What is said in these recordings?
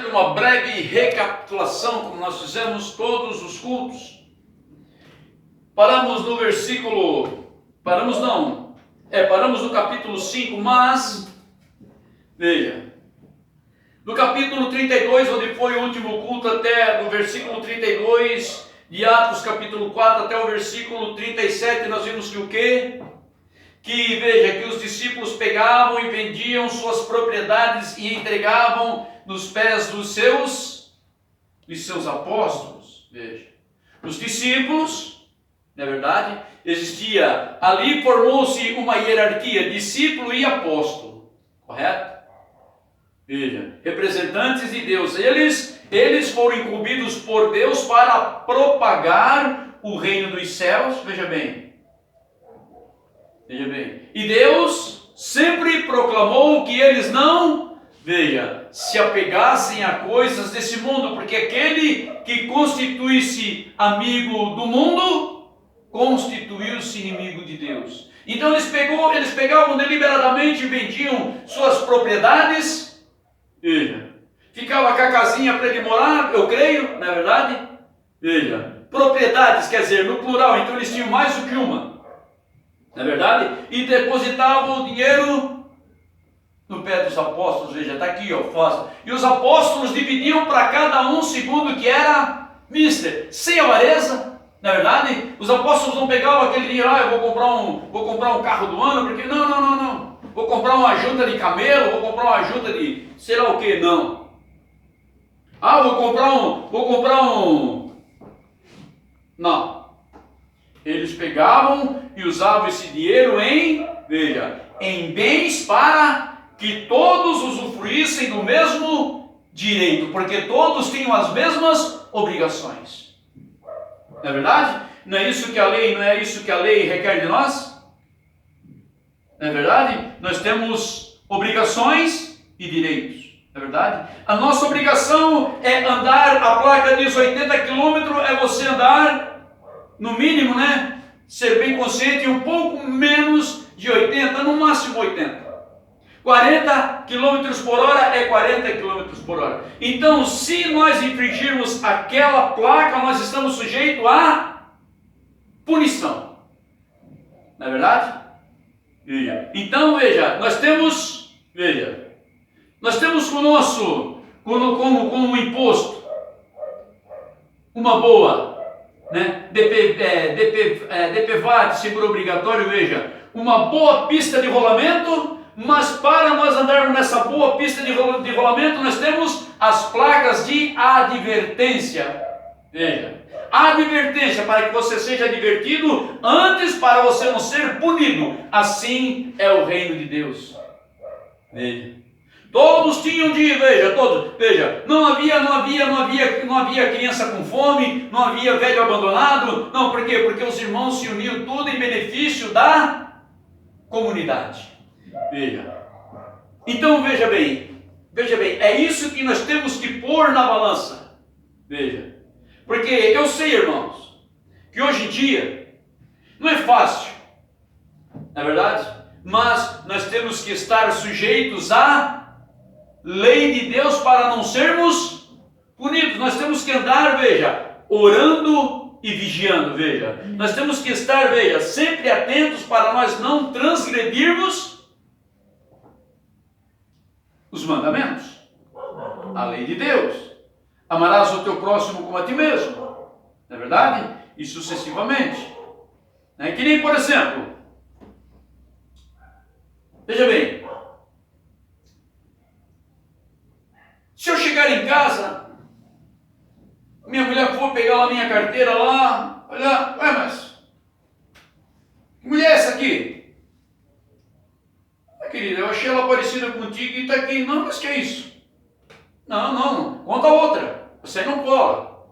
fazer uma breve recapitulação, como nós fizemos todos os cultos. Paramos no paramos no capítulo 5, mas, veja, no capítulo 32, onde foi o último culto, até no versículo 32 de Atos, capítulo 4, até o versículo 37, nós vimos que o quê? Que, veja, que os discípulos pegavam e vendiam suas propriedades e entregavam nos pés dos seus apóstolos. Veja, os discípulos, na verdade, existia, ali formou-se uma hierarquia, discípulo e apóstolo, correto? Veja, representantes de Deus, eles foram incumbidos por Deus para propagar o reino dos céus, veja bem, e Deus sempre proclamou que eles não, veja, se apegassem a coisas desse mundo, porque aquele que constitui-se amigo do mundo, constituiu-se inimigo de Deus. Então eles pegavam deliberadamente e vendiam suas propriedades, veja, ficava com a casinha para ele morar, eu creio, na verdade, veja, propriedades, quer dizer, no plural, então eles tinham mais do que uma, na verdade, e depositavam o dinheiro no pé dos apóstolos, veja, está aqui, ó, fácil. E os apóstolos dividiam para cada um segundo o que era mister, sem avareza, na verdade. Os apóstolos não pegavam aquele dinheiro, eu vou comprar um carro do ano, porque não, vou comprar uma junta de camelo, vou comprar uma junta de sei lá o que, não. Vou comprar um, não. Eles pegavam e usavam esse dinheiro em bens para que todos usufruíssem do mesmo direito, porque todos tinham as mesmas obrigações. Não é verdade? Não é isso que a lei requer de nós? Não é verdade? Nós temos obrigações e direitos. Não é verdade? A nossa obrigação é andar, a placa diz 80 km, é você andar no mínimo, né? Ser bem consciente, um pouco menos de 80, no máximo 80. 40 km por hora é 40 km por hora. Então, se nós infringirmos aquela placa, nós estamos sujeitos a punição. Não é verdade? Então, veja, nós temos como imposto uma boa, né? DPVAT, seguro obrigatório, veja, uma boa pista de rolamento, mas para nós andarmos nessa boa pista de rolamento, nós temos as placas de advertência. Veja, advertência para que você seja advertido antes, para você não ser punido. Assim é o reino de Deus. Veja. Todos tinham veja, não havia criança com fome, não havia velho abandonado, não, por quê? Porque os irmãos se uniam tudo em benefício da comunidade. Veja, então veja bem, é isso que nós temos que pôr na balança, veja, porque eu sei, irmãos, que hoje em dia não é fácil, não é verdade? Mas nós temos que estar sujeitos à lei de Deus para não sermos punidos. Nós temos que andar, veja, orando e vigiando, veja. Nós temos que estar, veja, sempre atentos para nós não transgredirmos os mandamentos, a lei de Deus. Amarás o teu próximo como a ti mesmo, não é verdade? E sucessivamente. Que nem, por exemplo, veja bem, se eu chegar em casa, minha mulher for pegar lá minha carteira lá, olhar, mas que mulher é essa aqui? Querida, eu achei ela parecida contigo e está aqui. Não, mas que é isso? Não, conta outra, você não cola.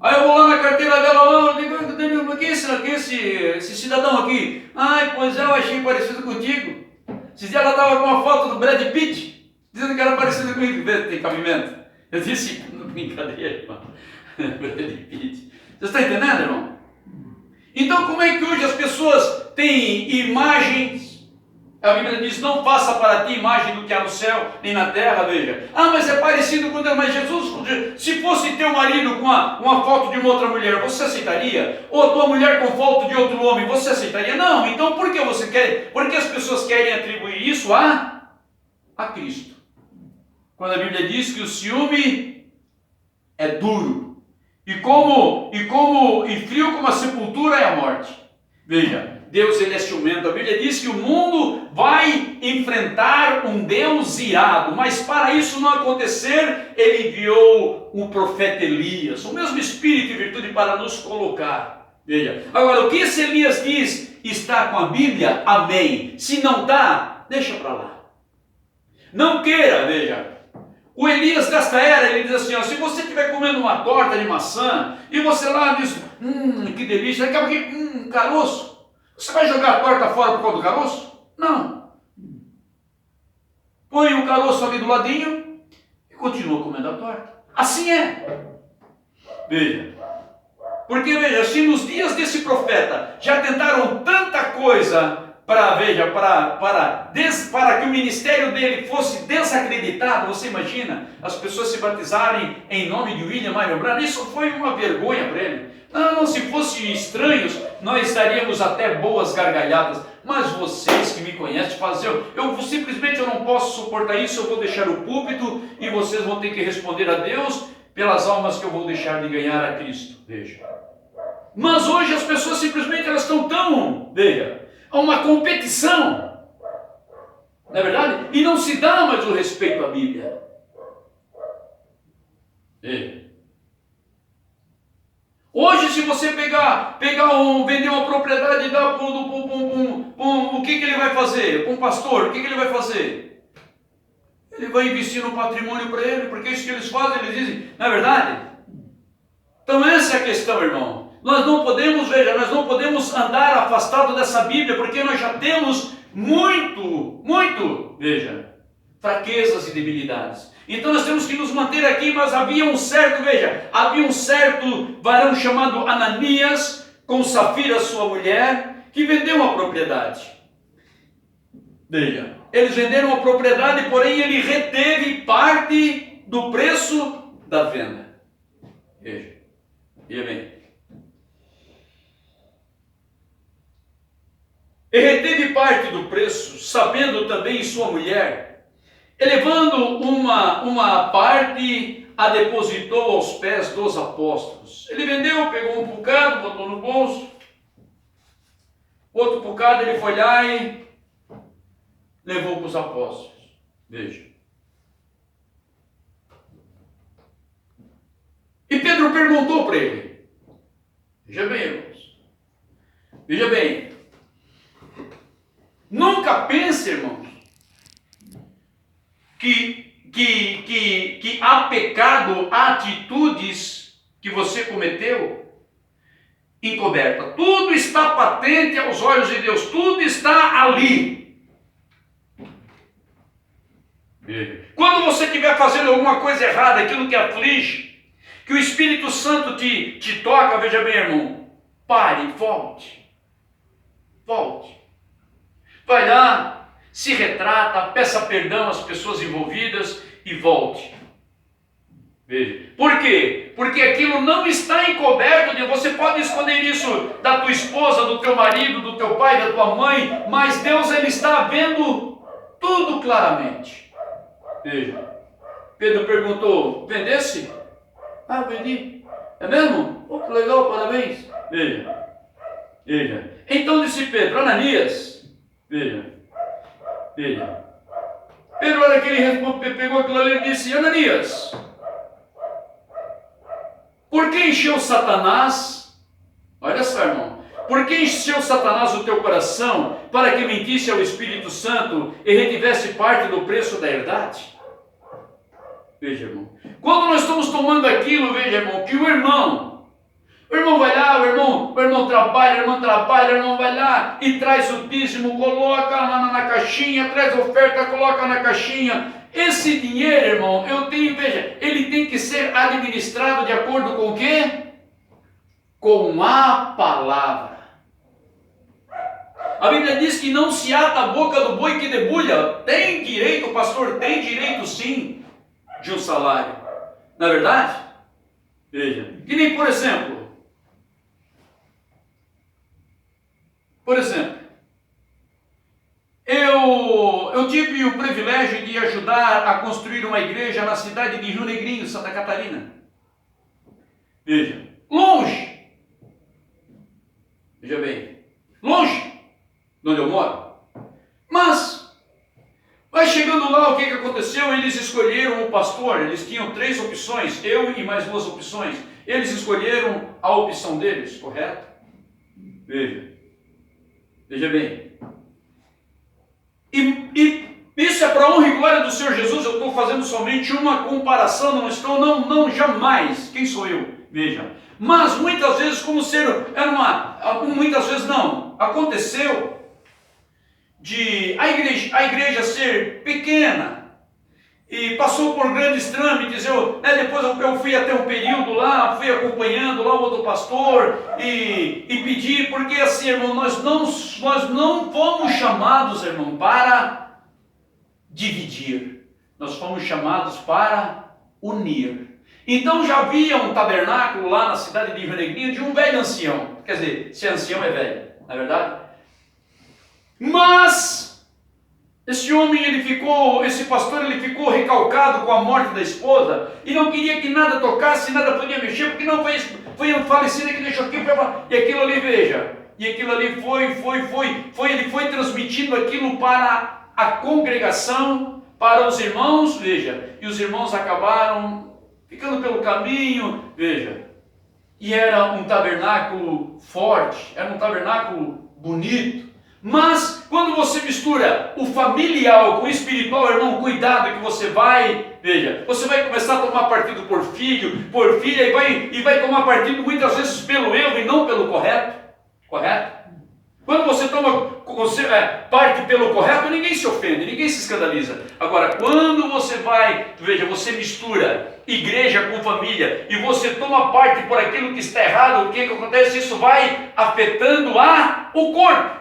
Aí eu vou lá na carteira dela lá, eu digo, quem é esse cidadão aqui? Pois eu achei parecido contigo. Esses dias ela estava com uma foto do Brad Pitt, dizendo que era parecido comigo. Tem cabimento? Eu disse, brincadeira, irmão. Brad Pitt. Você está entendendo, irmão? Então, como é que hoje as pessoas têm imagens, A Bíblia diz, não faça para ti imagem do que há no céu, nem na terra, veja. Ah, mas é parecido com Deus, mas Jesus, se fosse teu marido com uma foto de uma outra mulher, você aceitaria? Ou a tua mulher com foto de outro homem, você aceitaria? Não, então por que você quer? Porque as pessoas querem atribuir isso a Cristo. Quando a Bíblia diz que o ciúme é duro, e frio como a sepultura é a morte. Veja, Deus ele é ciumento. A Bíblia diz que o mundo vai enfrentar um Deus irado, mas para isso não acontecer, ele enviou o profeta Elias, o mesmo espírito e virtude para nos colocar. Veja, agora o que esse Elias diz está com a Bíblia? Amém. Se não está, deixa para lá. Não queira, veja. O Elias desta era, ele diz assim, ó, se você estiver comendo uma torta de maçã, e você lá diz, que delícia, daqui a pouquinho, caroço. Você vai jogar a torta fora por causa do caroço? Não. Põe o caroço ali do ladinho e continua comendo a torta. Assim é. Veja. Porque, veja, se nos dias desse profeta já tentaram tanta coisa para que o ministério dele fosse desacreditado, você imagina as pessoas se batizarem em nome de William Marion Branham? Isso foi uma vergonha para ele. Não, se fossem estranhos, nós estaríamos até boas gargalhadas. Mas vocês que me conhecem, eu simplesmente não posso suportar isso, eu vou deixar o púlpito e vocês vão ter que responder a Deus pelas almas que eu vou deixar de ganhar a Cristo. Veja. Mas hoje as pessoas simplesmente elas estão tão, veja, a uma competição, não é verdade? E não se dá mais o respeito à Bíblia. Veja. Hoje, se você vender uma propriedade e dar o que ele vai fazer? Com um pastor, o que ele vai fazer? Ele vai investir no patrimônio para ele, porque isso que eles fazem, eles dizem, não é verdade? Então essa é a questão, irmão. Nós não podemos andar afastado dessa Bíblia, porque nós já temos muito, veja, fraquezas e debilidades. Então nós temos que nos manter aqui, mas havia um certo varão chamado Ananias, com Safira, sua mulher, que vendeu uma propriedade. Veja, eles venderam uma propriedade, porém ele reteve parte do preço da venda. Veja bem. E reteve parte do preço, sabendo também sua mulher, elevando uma parte, a depositou aos pés dos apóstolos. Ele vendeu, pegou um bocado, botou no bolso. Outro bocado ele foi lá e levou para os apóstolos. Veja. E Pedro perguntou para ele. Veja bem, irmãos. Veja bem. Nunca pense, irmãos, que há pecado, há atitudes que você cometeu encoberta. Tudo está patente aos olhos de Deus, tudo está ali. Quando você estiver fazendo alguma coisa errada, aquilo que aflige, que o Espírito Santo te toca, veja bem, irmão, pare, volte. Vai lá, se retrata, peça perdão às pessoas envolvidas e volte. Veja. Por quê? Porque aquilo não está encoberto. Você pode esconder isso da tua esposa, do teu marido, do teu pai, da tua mãe, mas Deus ele está vendo tudo claramente. Veja. Pedro perguntou, vendesse? Ah, vendi. É mesmo? Oh, que legal, parabéns. Veja. Então disse Pedro, Ananias, veja. Pedro, olha que ele pegou aquilo ali e disse, Ananias, por que encheu Satanás? Olha só, irmão. Por que encheu Satanás o teu coração para que mentisse ao Espírito Santo e retivesse parte do preço da herdade? Veja, irmão. Quando nós estamos tomando aquilo, veja, irmão, que o irmão vai lá, o irmão trabalha, o irmão vai lá e traz o dízimo, coloca lá na caixinha, traz a oferta, coloca na caixinha. Esse dinheiro, irmão, veja, ele tem que ser administrado de acordo com o quê? Com a palavra. A Bíblia diz que não se ata a boca do boi que debulha. Tem direito, o pastor tem direito sim de um salário. Não é verdade? Veja, que nem por exemplo, eu tive o privilégio de ajudar a construir uma igreja na cidade de Rio Negrinho, Santa Catarina. Veja, longe. Veja bem, longe de onde eu moro. Mas, vai chegando lá, o que aconteceu? Eles escolheram o pastor, eles tinham 3 opções, eu e mais 2 opções. Eles escolheram a opção deles, correto? Veja bem. E isso é para honra e glória do Senhor Jesus. Eu estou fazendo somente uma comparação, não, jamais. Quem sou eu? Veja. Mas muitas vezes, como ser, muitas vezes não, aconteceu de a igreja ser pequena e passou por grandes trâmites. Depois eu fui até um período lá, fui acompanhando lá o outro pastor e pedi, porque assim, irmão, nós não fomos chamados, irmão, para dividir, nós fomos chamados para unir. Então já havia um tabernáculo lá na cidade de Rio Negrinho de um velho ancião, quer dizer, se ancião é velho, não é verdade? Mas esse homem, esse pastor ficou recalcado com a morte da esposa e não queria que nada tocasse, nada podia mexer, porque não foi um falecido que deixou aqui, e aquilo ali, veja, e aquilo ali ele foi transmitindo aquilo para a congregação, para os irmãos, veja, e os irmãos acabaram ficando pelo caminho, veja, e era um tabernáculo forte, era um tabernáculo bonito. Mas quando você mistura o familiar com o espiritual, irmão, cuidado que você vai, veja, você vai começar a tomar partido por filho, por filha, e vai tomar partido muitas vezes pelo erro e não pelo correto. Correto? Quando você toma parte pelo correto, ninguém se ofende, ninguém se escandaliza. Agora, quando você vai, veja, você mistura igreja com família e você toma parte por aquilo que está errado, o que acontece? Isso vai afetando o corpo.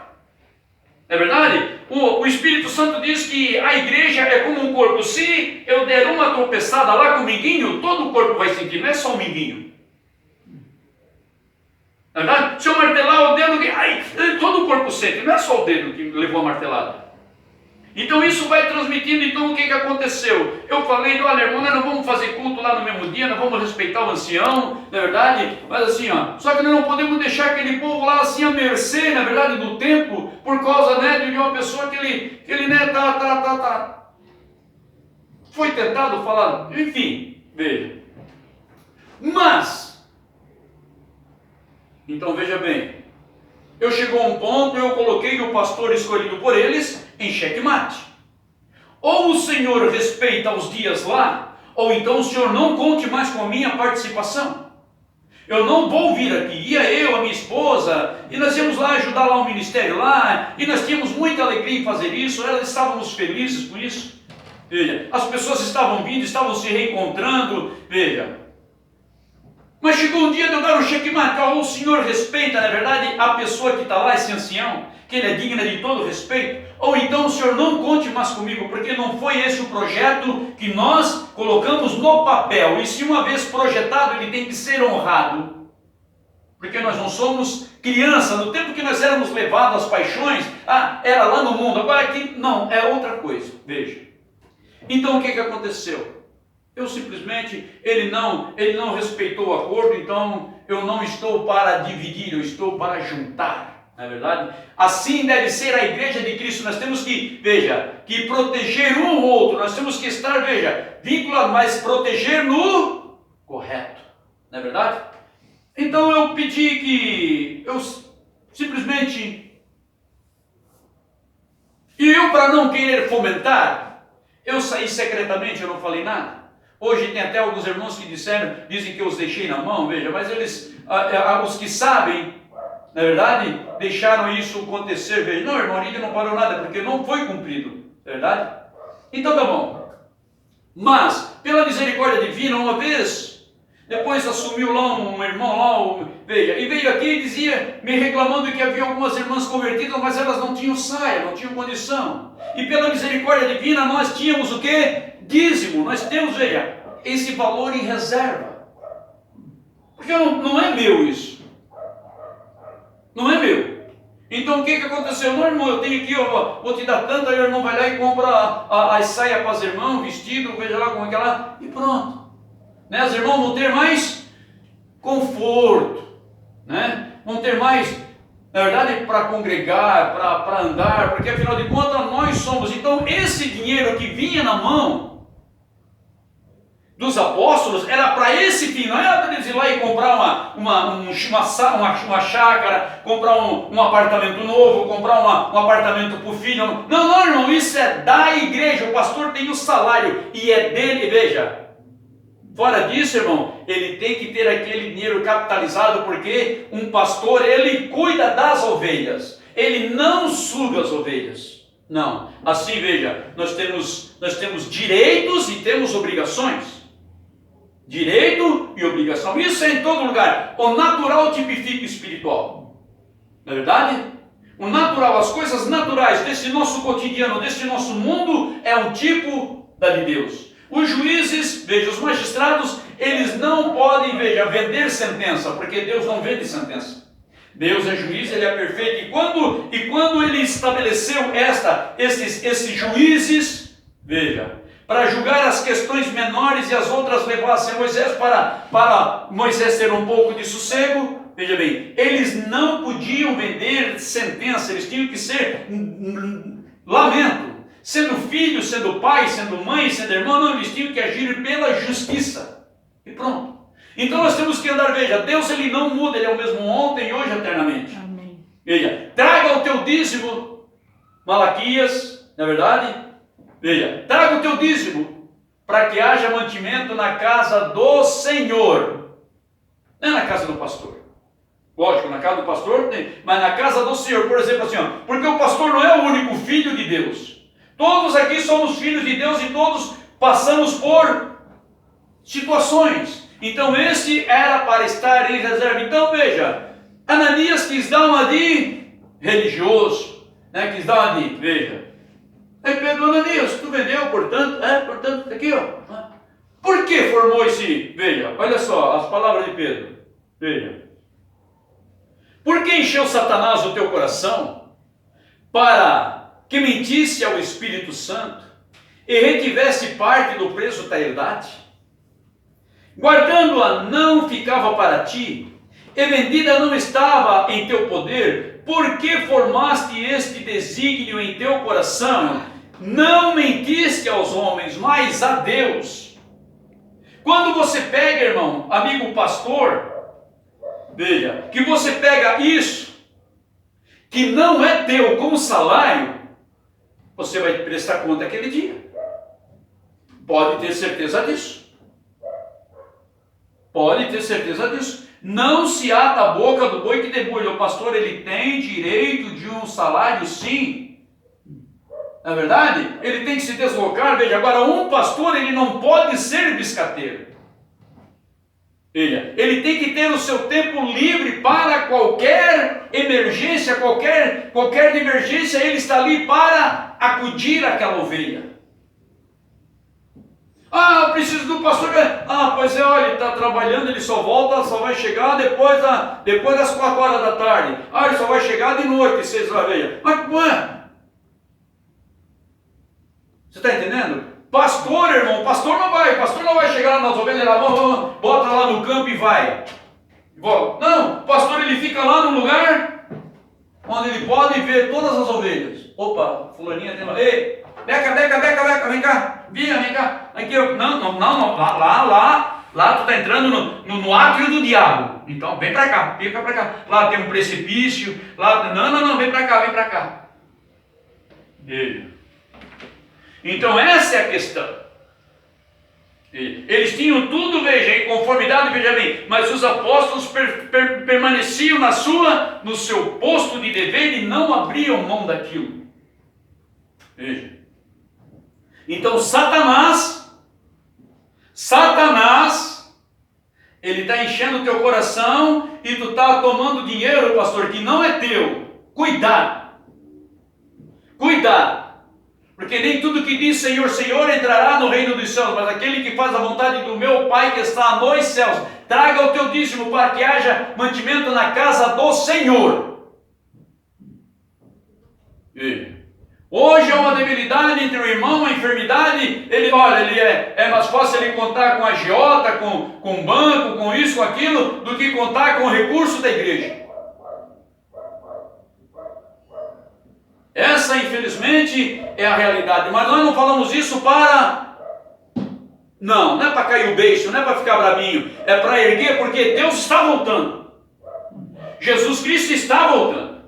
Não é verdade? O Espírito Santo diz que a igreja é como um corpo. Se eu der uma tropeçada lá com o minguinho, todo o corpo vai sentir, não é só o minguinho. Não é verdade? Se eu martelar o dedo, todo o corpo sente, não é só o dedo que levou a martelada. Então isso vai transmitindo. Então o que aconteceu? Eu falei, olha, irmão, nós não vamos fazer culto lá no mesmo dia, nós vamos respeitar o ancião, na verdade, mas assim, só que nós não podemos deixar aquele povo lá assim à mercê, na verdade, do tempo, por causa, de uma pessoa que ele foi tentado falar, enfim, veja. Mas, então veja bem, eu chegou a um ponto, eu coloquei o pastor escolhido por eles em xeque-mate. Ou o Senhor respeita os dias lá, ou então o Senhor não conte mais com a minha participação. Eu não vou vir aqui. Ia eu, a minha esposa, e nós íamos lá ajudar lá o ministério lá, e nós tínhamos muita alegria em fazer isso, estávamos felizes com isso. Veja, as pessoas estavam vindo, estavam se reencontrando, veja. Mas chegou um dia de eu dar um xeque-mate, o Senhor respeita, na verdade, a pessoa que está lá, esse ancião, que ele é digna de todo respeito, ou então o Senhor não conte mais comigo, porque não foi esse o projeto que nós colocamos no papel, e se uma vez projetado, ele tem que ser honrado, porque nós não somos criança. No tempo que nós éramos levados às paixões, era lá no mundo, agora aqui não, é outra coisa, veja. Então o que aconteceu? Eu simplesmente, ele não respeitou o acordo, então eu não estou para dividir, eu estou para juntar, não é verdade? Assim deve ser a igreja de Cristo. Nós temos que, veja, que proteger um ou outro, nós temos que estar, veja, vinculados, mas proteger no correto, não é verdade? Então eu pedi que, eu simplesmente, e eu para não querer fomentar, eu saí secretamente, eu não falei nada. Hoje tem até alguns irmãos que dizem que eu os deixei na mão, veja, mas eles, os que sabem, na verdade, deixaram isso acontecer, veja, não, irmão, ele não parou nada, porque não foi cumprido, na verdade? Então tá bom. Mas, pela misericórdia divina, uma vez, Depois assumiu lá um irmão lá, veja, e veio aqui e dizia, me reclamando que havia algumas irmãs convertidas, mas elas não tinham saia, não tinham condição. E pela misericórdia divina nós tínhamos o quê? Dízimo. Nós temos, veja, esse valor em reserva. Porque não é meu isso. Não é meu. Então o que aconteceu? Não, irmão, eu tenho aqui, eu vou te dar tanto, aí o irmão vai lá e compra as saias para as irmãs, vestido, veja lá como é que é lá, e pronto. Né? As irmãs vão ter mais conforto, né? Vão ter mais, na verdade, para congregar, para andar, porque afinal de contas nós somos. Então esse dinheiro que vinha na mão dos apóstolos era para esse fim, não era para eles ir lá e comprar uma chácara, comprar um apartamento novo, comprar um apartamento para o filho. Não, não, irmão, isso é da igreja. O pastor tem o salário e é dele, veja. Fora disso, irmão, ele tem que ter aquele dinheiro capitalizado, porque um pastor, ele cuida das ovelhas, ele não suga as ovelhas. Não, assim veja, nós temos direitos e temos obrigações. Direito e obrigação, isso é em todo lugar. O natural tipifica o espiritual, não é verdade? O natural, as coisas naturais desse nosso cotidiano, desse nosso mundo, é um tipo da de Deus. Os juízes, veja, os magistrados, eles não podem, veja, vender sentença, porque Deus não vende sentença. Deus é juiz, ele é perfeito. E quando ele estabeleceu esses juízes, veja, para julgar as questões menores e as outras levassem Moisés para Moisés ter um pouco de sossego, veja bem, eles não podiam vender sentença, eles tinham que ser lamento. Sendo filho, sendo pai, sendo mãe, sendo irmão, não, eles tinham que agir pela justiça. E pronto. Então nós temos que andar, veja, Deus ele não muda, ele é o mesmo ontem, hoje, eternamente. Amém. Veja, traga o teu dízimo, Malaquias, não é verdade? Veja, traga o teu dízimo, para que haja mantimento na casa do Senhor. Não é na casa do pastor. Lógico, na casa do pastor tem, mas na casa do Senhor, por exemplo assim, ó, porque o pastor não é o único filho de Deus. Todos aqui somos filhos de Deus e todos passamos por situações. Então esse era para estar em reserva. Então veja, Ananias quis dar uma de religioso, né? Quis dar uma de, veja. Aí Pedro, Ananias, tu vendeu, portanto, aqui ó. Por que formou esse, veja, olha só as palavras de Pedro, veja. Por que encheu Satanás o teu coração para que mentisse ao Espírito Santo e retivesse parte do preço da herdade? Guardando-a não ficava para ti, e vendida não estava em teu poder. Por que formaste este desígnio em teu coração? Não mentiste aos homens, mas a Deus. Quando você pega, irmão, amigo pastor, veja, que você pega isso, que não é teu como salário, você vai prestar conta aquele dia. Pode ter certeza disso. Pode ter certeza disso. Não se ata a boca do boi que debulha. O pastor, ele tem direito de um salário, sim. Na verdade, ele tem que se deslocar. Veja, agora um pastor, ele não pode ser biscateiro. Ele tem que ter o seu tempo livre para qualquer emergência, qualquer divergência, ele está ali para acudir àquela ovelha. Ah, eu preciso do pastor. Ah, pois é, olha, ele está trabalhando, ele só vai chegar depois das 4 horas da tarde. Ah, ele só vai chegar de noite, 6 horas da manhã. Mas, ué, você está entendendo? Pastor, irmão, pastor não vai chegar lá nas ovelhas, lá, bota lá no campo e vai. Não, o pastor ele fica lá no lugar onde ele pode ver todas as ovelhas. Opa, fulaninha tem uma. Ei, Beca, vem cá. Vem cá. Aqui, não, lá tu está entrando no átrio do diabo. Então vem para cá, fica para cá. Lá tem um precipício, lá, não, vem para cá. Veja. Então essa é a questão. Eles tinham tudo, veja, em conformidade, veja bem, mas os apóstolos permaneciam no seu posto de dever e não abriam mão daquilo. Veja. Então Satanás, Ele está enchendo o teu coração e tu está tomando dinheiro, pastor, que não é teu. Cuidado. Cuidado. Porque nem tudo que diz Senhor, Senhor entrará no reino dos céus, mas aquele que faz a vontade do meu Pai que está nos céus. Traga o teu dízimo para que haja mantimento na casa do Senhor. Hoje é uma debilidade entre o irmão, uma enfermidade. Ele é mais fácil ele contar com a agiota, com o banco, com isso, com aquilo, do que contar com o recurso da igreja. Essa, infelizmente, é a realidade. Mas nós não falamos isso para... Não é para cair o beiço, não é para ficar bravinho. É para erguer, porque Deus está voltando. Jesus Cristo está voltando.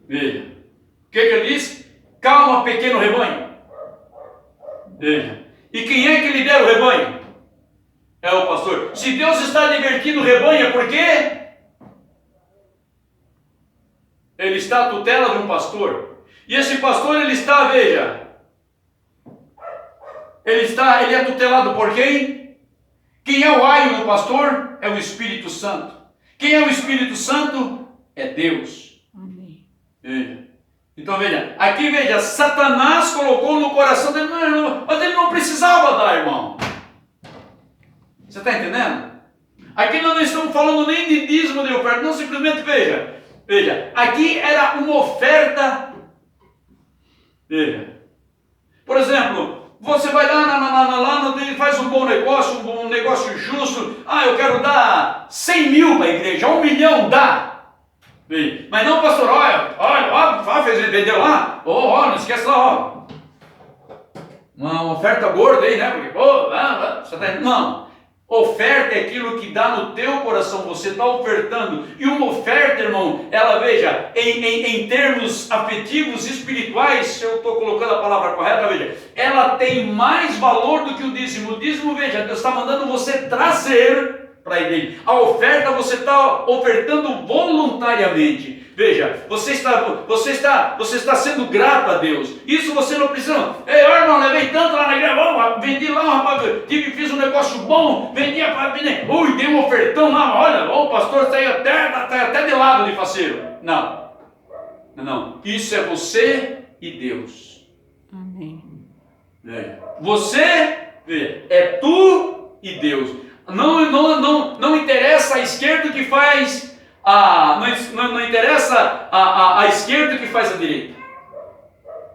Veja. O que ele diz? Calma, pequeno rebanho. Veja. E quem é que lidera o rebanho? É o pastor. Se Deus está divertindo o rebanho, é porque ele está à tutela de um pastor. E esse pastor, ele está, veja, ele é tutelado por quem? Quem é o aio do pastor? É o Espírito Santo. Quem é o Espírito Santo? É Deus. Amém. Veja. Então veja, aqui veja, Satanás colocou no coração dele, mas ele não precisava dar, irmão. Você está entendendo? Aqui nós não estamos falando nem de dízimo de oferta, não, simplesmente veja, aqui era uma oferta. Veja, por exemplo, você vai lá e faz um bom negócio, um negócio justo. Eu quero dar 100 mil para a igreja, 1 milhão dá. Veja, mas não, pastor, olha, fez vendeu lá, não esquece lá, uma oferta gorda aí, né? Porque, você tá, não. Oferta é aquilo que dá no teu coração, você está ofertando. E uma oferta, irmão, ela, veja, em termos afetivos, espirituais, se eu estou colocando a palavra correta, veja, ela tem mais valor do que o dízimo. O dízimo, veja, Deus está mandando você trazer para a igreja. A oferta você está ofertando voluntariamente. Veja, você está sendo grato a Deus. Isso você não precisa. Ei, irmão, levei tanto lá na igreja, vendi lá, rapaz, fiz um negócio bom, dei um ofertão lá, olha, o pastor saiu até de lado de faceiro. Não. Isso é você e Deus. Amém. Veja, você, veja, é tu e Deus. Não interessa a esquerda que faz não interessa a esquerda que faz a direita.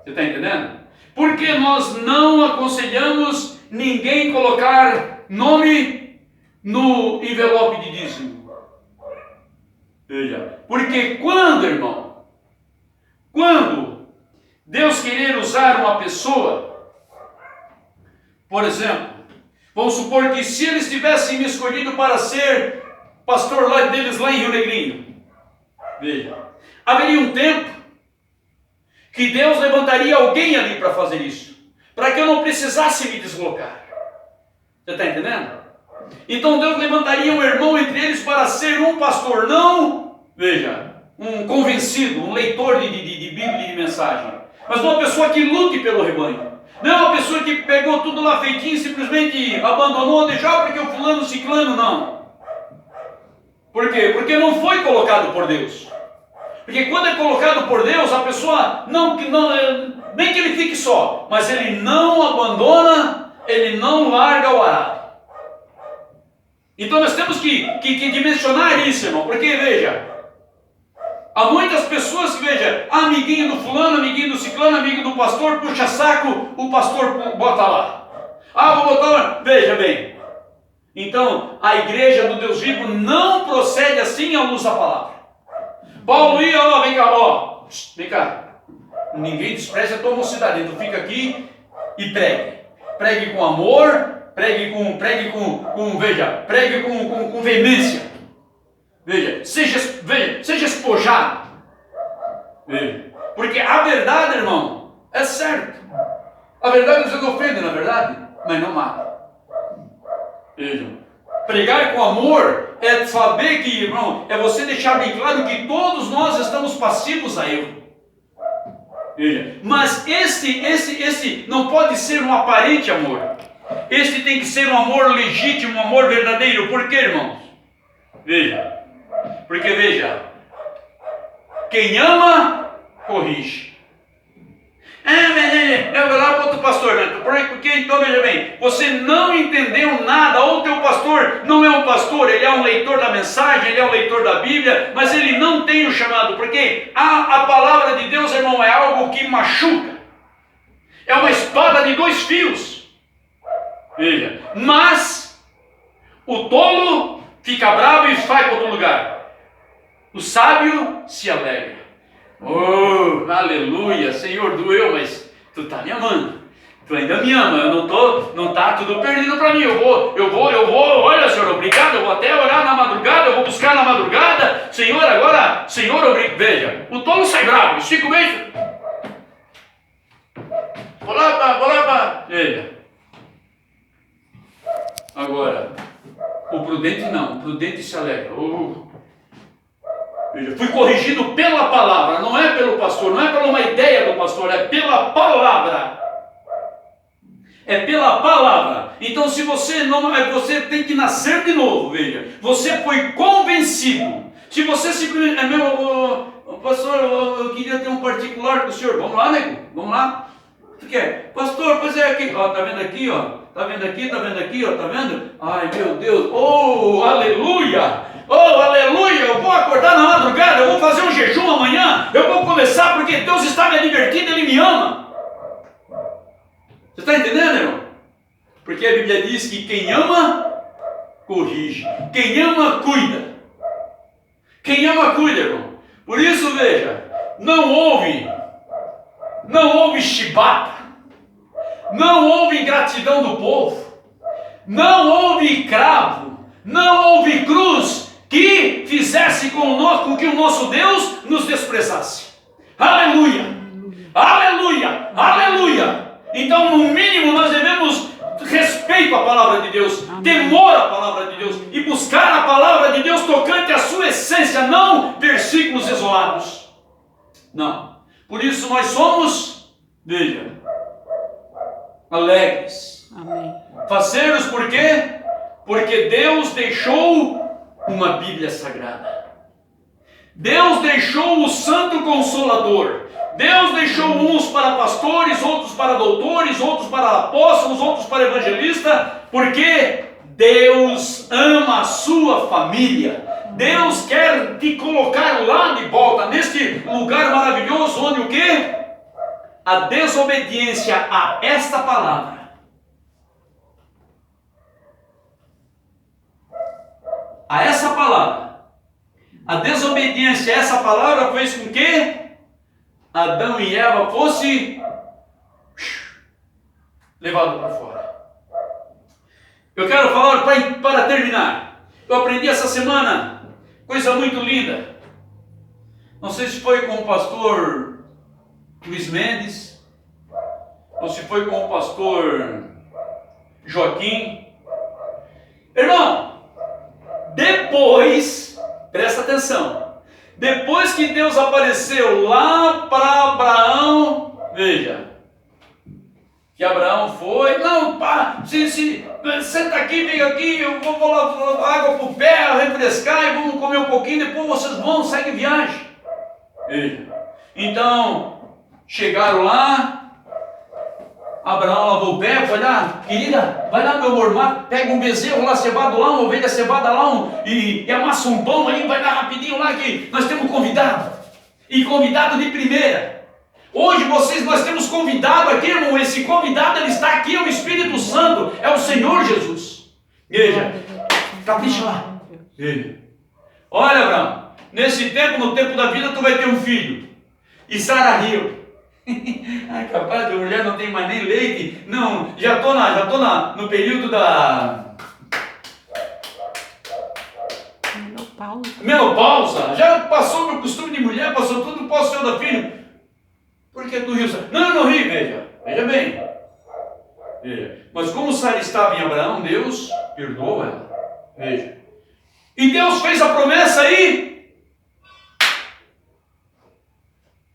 Você está entendendo? Porque nós não aconselhamos ninguém colocar nome no envelope de dízimo. Veja, porque quando Deus querer usar uma pessoa, por exemplo, vamos supor que se eles tivessem me escolhido para ser pastor deles lá em Rio Negrinho, veja, haveria um tempo que Deus levantaria alguém ali para fazer isso, para que eu não precisasse me deslocar. Você está entendendo? Então Deus levantaria um irmão entre eles para ser um pastor, não, veja, um convencido, um leitor de Bíblia e de mensagem, mas uma pessoa que lute pelo rebanho. Não é uma pessoa que pegou tudo lá feitinho e simplesmente abandonou, deixou porque o fulano, ciclano, não. Por quê? Porque não foi colocado por Deus. Porque quando é colocado por Deus, a pessoa, nem que ele fique só, mas ele não abandona, ele não larga o arado. Então nós temos que dimensionar isso, irmão, porque veja, há muitas pessoas que, veja, amiguinho do fulano, amiguinho do ciclano, amigo do pastor, puxa saco, o pastor bota lá. Vou botar lá. Veja bem. Então, a igreja do Deus vivo não procede assim à luz da palavra. Paulo ia, vem cá. Ninguém despreza a tua mocidade. Tu fica aqui e pregue. Pregue com amor, pregue com veemência. Veja, seja espojado. Veja. Porque a verdade, irmão, é certo. A verdade nos ofende, na verdade, mas não mata. Vejam, pregar com amor é saber que, irmão, é você deixar bem claro que todos nós estamos passivos a erro. Veja, mas esse não pode ser um aparente amor. Este tem que ser um amor legítimo, um amor verdadeiro. Por quê, irmãos? Veja. Porque veja, quem ama, corrige. Eu vou lá para outro pastor, né? Porque então, veja bem, você não entendeu nada, ou o teu pastor não é um pastor, ele é um leitor da mensagem, ele é um leitor da Bíblia, mas ele não tem o chamado, porque a palavra de Deus, irmão, é algo que machuca, é uma espada de dois fios, veja, mas o tolo fica bravo e vai para outro lugar, o sábio se alegra. Oh, aleluia, Senhor, doeu, mas tu está me amando, tu ainda me ama, não está tudo perdido para mim, eu vou, olha, Senhor, obrigado, eu vou até orar na madrugada, eu vou buscar na madrugada, Senhor, agora, Senhor, obrigado. Veja, o tolo sai bravo, 5 meses, vou lá, veja, agora, o prudente não, o prudente se alegra, veja, fui corrigido pela palavra, não é pelo pastor, não é por uma ideia do pastor, é pela palavra. É pela palavra. Então, se você não, você tem que nascer de novo, veja. Você foi convencido. Se você simplesmente, pastor, eu queria ter um particular com o senhor. Vamos lá, nego? Vamos lá. O que é? Pastor, pois é aqui, ó, tá vendo aqui, ó? Tá vendo aqui, ó, tá vendo? Ai, meu Deus, oh, aleluia! Oh, aleluia, eu vou acordar na madrugada, eu vou fazer um jejum amanhã, eu vou começar porque Deus está me advertindo, Ele me ama. Você está entendendo, irmão? Porque a Bíblia diz que quem ama, corrige. Quem ama, cuida. Quem ama, cuida, irmão. Por isso, veja, não houve chibata, não houve ingratidão do povo, não houve cravo, não houve cruz que fizesse com que o nosso Deus nos desprezasse. Aleluia! Aleluia! Aleluia! Então, no mínimo, nós devemos respeito à palavra de Deus, temor à palavra de Deus e buscar a palavra de Deus tocante à sua essência, não versículos isolados. Não. Por isso nós somos, veja, alegres. Amém. Fazemos por quê? Porque Deus deixou uma Bíblia Sagrada. Deus deixou o Santo Consolador. Deus deixou uns para pastores, outros para doutores, outros para apóstolos, outros para evangelistas, porque Deus ama a sua família. Deus quer te colocar lá de volta, neste lugar maravilhoso, onde o quê? A desobediência a esta palavra a desobediência a essa palavra fez com que Adão e Eva fossem levados para fora. Eu quero falar para terminar. Eu aprendi essa semana coisa muito linda. Não sei se foi com o pastor Luiz Mendes, ou se foi com o pastor Joaquim. Irmão, depois, presta atenção, depois que Deus apareceu lá para Abraão, veja, que Abraão foi, não, pá, senta aqui, vem aqui, eu vou lá, água para o pé, refrescar e vamos comer um pouquinho, depois vocês vão, segue viagem. Veja, então, chegaram lá, Abraão lavou o pé, foi lá, querida, vai lá meu amor, pega um bezerro lá cevado lá, uma ovelha cevada lá, e amassa um pão aí, vai lá rapidinho lá que nós temos convidado, e convidado de primeira. Hoje nós temos convidado aqui, irmão, esse convidado ele está aqui, é o Espírito Santo, é o Senhor Jesus. Veja, capricha lá. Veja. Olha, Abraão, nesse tempo, no tempo da vida, tu vai ter um filho. E Sara riu. Ai, capaz, a mulher não tem mais nem leite. Não, já estou no período da menopausa. Já passou meu costume de mulher, passou tudo, posso ser da filho. Por que tu riu? Não, eu não ri, veja bem. Veja. Mas como Sara estava em Abraão, Deus perdoou ela. Veja. E Deus fez a promessa aí.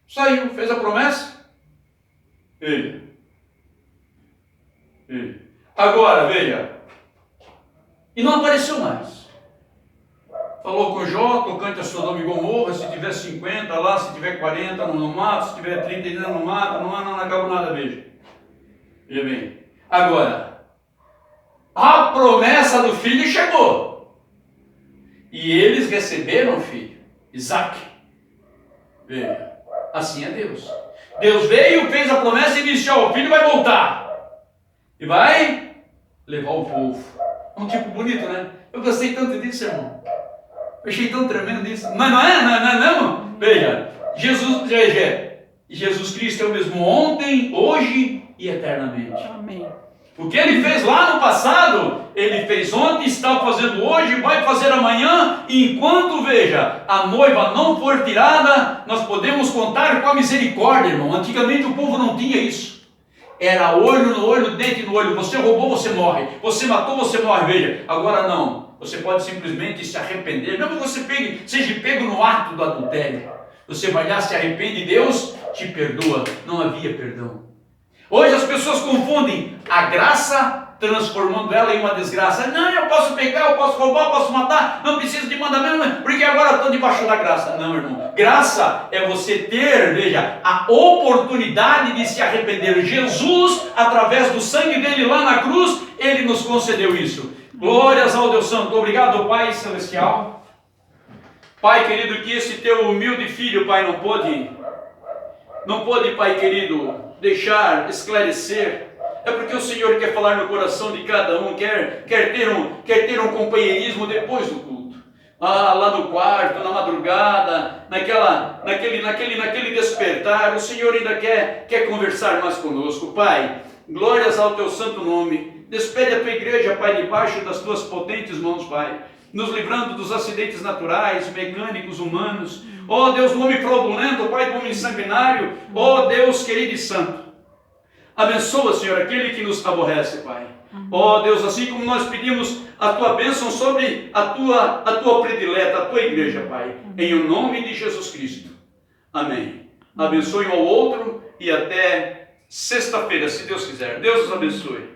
Saiu, fez a promessa. Veja. Agora, veja, e não apareceu mais. Falou com Jó, tocante a Sodoma e Gomorra, se tiver 50 lá, se tiver 40 não mata, se tiver 30 não mata, não acaba nada, veja. Veja bem. Agora, a promessa do filho chegou. E eles receberam o filho, Isaac. Veja, assim é Deus. Deus veio, fez a promessa e disse, ó, o filho vai voltar. E vai levar o povo. É um tipo bonito, né? Eu gostei tanto disso, irmão. Eu achei tão tremendo isso. Mas não é, não? Veja, Jesus Cristo é o mesmo ontem, hoje e eternamente. Amém. O que ele fez lá no passado, ele fez ontem, está fazendo hoje, vai fazer amanhã. E enquanto, veja, a noiva não for tirada, nós podemos contar com a misericórdia, irmão. Antigamente o povo não tinha isso. Era olho no olho, dente no olho. Você roubou, você morre. Você matou, você morre. Veja, agora não. Você pode simplesmente se arrepender. Mesmo que você seja pego no ato do adultério. Você vai lá, se arrepende e Deus te perdoa. Não havia perdão. Hoje as pessoas confundem a graça, transformando ela em uma desgraça. Não, eu posso pecar, eu posso roubar, eu posso matar. Não preciso de mandamento, porque agora eu estou debaixo da graça. Não, irmão. Graça é você ter, veja, a oportunidade de se arrepender. Jesus, através do sangue dele lá na cruz, ele nos concedeu isso. Glórias ao Deus Santo. Obrigado, Pai Celestial. Pai querido, que esse teu humilde filho, Pai, não pôde, Pai querido, deixar esclarecer. É porque o Senhor quer falar no coração de cada um, quer ter um companheirismo depois do culto. Lá no quarto, na madrugada, naquele despertar, o Senhor ainda quer conversar mais conosco. Pai, glórias ao teu santo nome. Despede a tua igreja, Pai, debaixo das tuas potentes mãos, Pai, nos livrando dos acidentes naturais, mecânicos, humanos. Ó Deus, do homem fraudulento, Pai, do homem sanguinário. Ó Deus querido e santo, abençoa, Senhor, aquele que nos aborrece, Pai. Ó Deus, assim como nós pedimos a tua bênção sobre a tua predileta, a tua igreja, Pai, em o nome de Jesus Cristo. Amém. Abençoe um ao outro e até sexta-feira, se Deus quiser. Deus os abençoe.